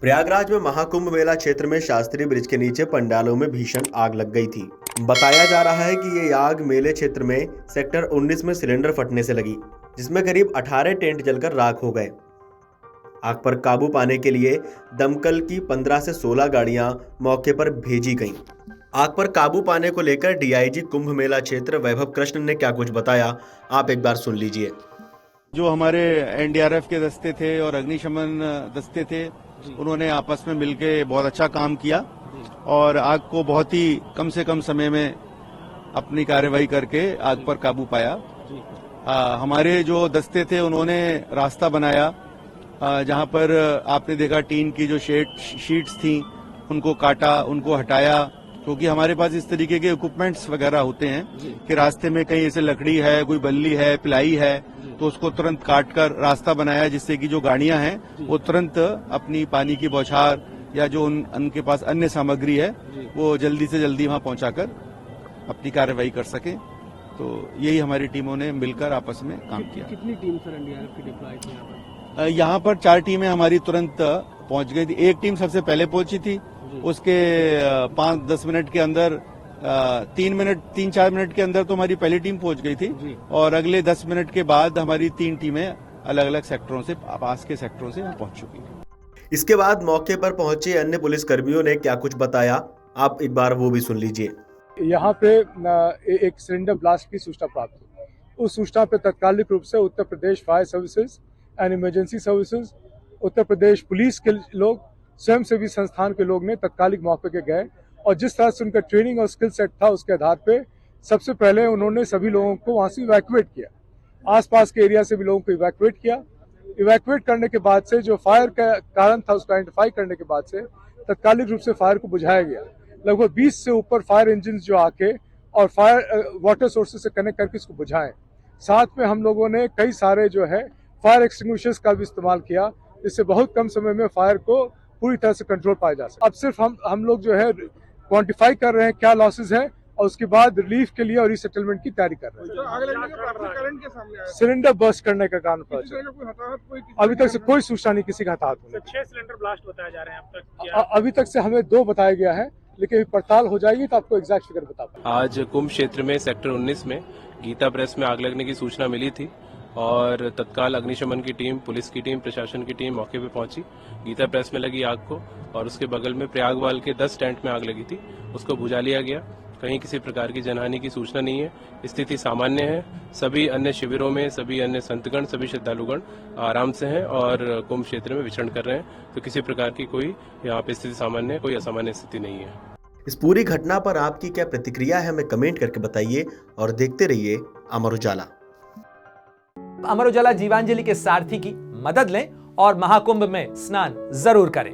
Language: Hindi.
प्रयागराज में महाकुंभ मेला क्षेत्र में शास्त्री ब्रिज के नीचे पंडालों में भीषण आग लग गई थी। बताया जा रहा है कि ये आग मेले क्षेत्र में सेक्टर 19 में सिलेंडर फटने से लगी, जिसमें करीब 18 टेंट जलकर राख हो गए। आग पर काबू पाने के लिए दमकल की 15 से 16 गाड़ियां मौके पर भेजी गईं। आग पर काबू पाने को लेकर डीआईजी कुंभ मेला क्षेत्र वैभव कृष्ण ने क्या कुछ बताया, आप एक बार सुन लीजिए। जो हमारे एनडीआरएफ के दस्ते थे और अग्निशमन दस्ते थे, उन्होंने आपस में मिलकर बहुत अच्छा काम किया और आग को बहुत ही कम से कम समय में अपनी कार्रवाई करके आग पर काबू पाया। हमारे जो दस्ते थे उन्होंने रास्ता बनाया, जहां पर आपने देखा टीन की जो शीट्स थी उनको काटा, उनको हटाया, क्योंकि हमारे पास इस तरीके के इक्विपमेंट्स वगैरह होते हैं कि रास्ते में कहीं ऐसे लकड़ी है, कोई बल्ली है, पिलाई है, तो उसको तुरंत काटकर रास्ता बनाया, जिससे कि जो गाड़ियां हैं वो तुरंत अपनी पानी की बौछार या जो उनके पास अन्य सामग्री है वो जल्दी से जल्दी वहां पहुंचाकर अपनी कार्रवाई कर सके। तो यही हमारी टीमों ने मिलकर आपस में काम किया। कितनी टीम सर एनडीआरएफ की डिप्लॉय थी यहाँ पर 4 टीमें हमारी तुरंत पहुंच गई थी। एक टीम सबसे पहले पहुंची थी, उसके 5-10 मिनट के अंदर 3-4 मिनट के अंदर तो हमारी पहली टीम पहुंच गई थी और अगले 10 मिनट के बाद हमारी 3 टीमें अलग अलग सेक्टरों से, पास के सेक्टरों से पहुंच चुकी हैं। इसके बाद मौके पर पहुंचे अन्य पुलिस कर्मियों ने क्या कुछ बताया, आप एक बार वो भी सुन लीजिए। यहाँ पे एक सिलेंडर ब्लास्ट की सूचना प्राप्त हुई। उस सूचना पे तत्कालिक रूप से Uttar Pradesh fire services and emergency services, Uttar Pradesh police के लोग, स्वयंसेवी संस्थान के लोग ने तत्कालिक मौके पे गए और जिस तरह से उनका ट्रेनिंग और स्किल सेट था उसके आधार पे सबसे पहले उन्होंने सभी लोगों को वहां से इवैक्यूएट किया। आसपास के एरिया से भी लोगों को इवैक्यूएट किया। इवैक्यूएट करने के बाद से जो फायर का कारण था उसको आइडेंटिफाई करने के बाद से तत्कालिक रूप से फायर को बुझाया गया। लगभग 20 से ऊपर फायर इंजन जो आके और फायर वाटर सोर्सेज से कनेक्ट करके इसको बुझाएं। साथ में हम लोगों ने कई सारे जो है फायर एक्सटिंग्विशर्स का भी इस्तेमाल किया, जिससे बहुत कम समय में फायर को पूरी तरह से कंट्रोल पाया जा सके। अब सिर्फ हम लोग जो है क्वांटिफाई कर रहे हैं क्या लॉसेज है और उसके बाद रिलीफ के लिए और रीसेटलमेंट की तैयारी कर रहे हैं। सिलेंडर बर्स्ट करने का कारण पता चला। अभी तक से कोई सूचना नहीं किसी का हताहत होने। 6 सिलेंडर ब्लास्ट बताए जा रहे हैं अब तक। अभी तक से हमें 2 बताया गया है, लेकिन पड़ताल हो जाएगी तो आपको एग्जैक्ट फिगर बता पाएंगे। आज कुंभ क्षेत्र में सेक्टर 19 में गीता प्रेस में आग लगने की सूचना मिली थी और तत्काल अग्निशमन की टीम, पुलिस की टीम, प्रशासन की टीम मौके पे पहुंची। गीता प्रेस में लगी आग को और उसके बगल में प्रयागवाल के 10 टेंट में आग लगी थी, उसको बुझा लिया गया। कहीं किसी प्रकार की जनहानि की सूचना नहीं है, स्थिति सामान्य है। सभी अन्य शिविरों में सभी अन्य संतगण, सभी श्रद्धालुगण आराम से हैं और कुंभ क्षेत्र में विचरण कर रहे हैं, तो किसी प्रकार की कोई यहाँ पे स्थिति सामान्य है, कोई असामान्य स्थिति नहीं है। इस पूरी घटना पर आपकी क्या प्रतिक्रिया है, हमें कमेंट करके बताइए और देखते रहिए अमर उजाला। अमर उजाला जीवांजलि के सारथी की मदद लें और महाकुंभ में स्नान जरूर करें।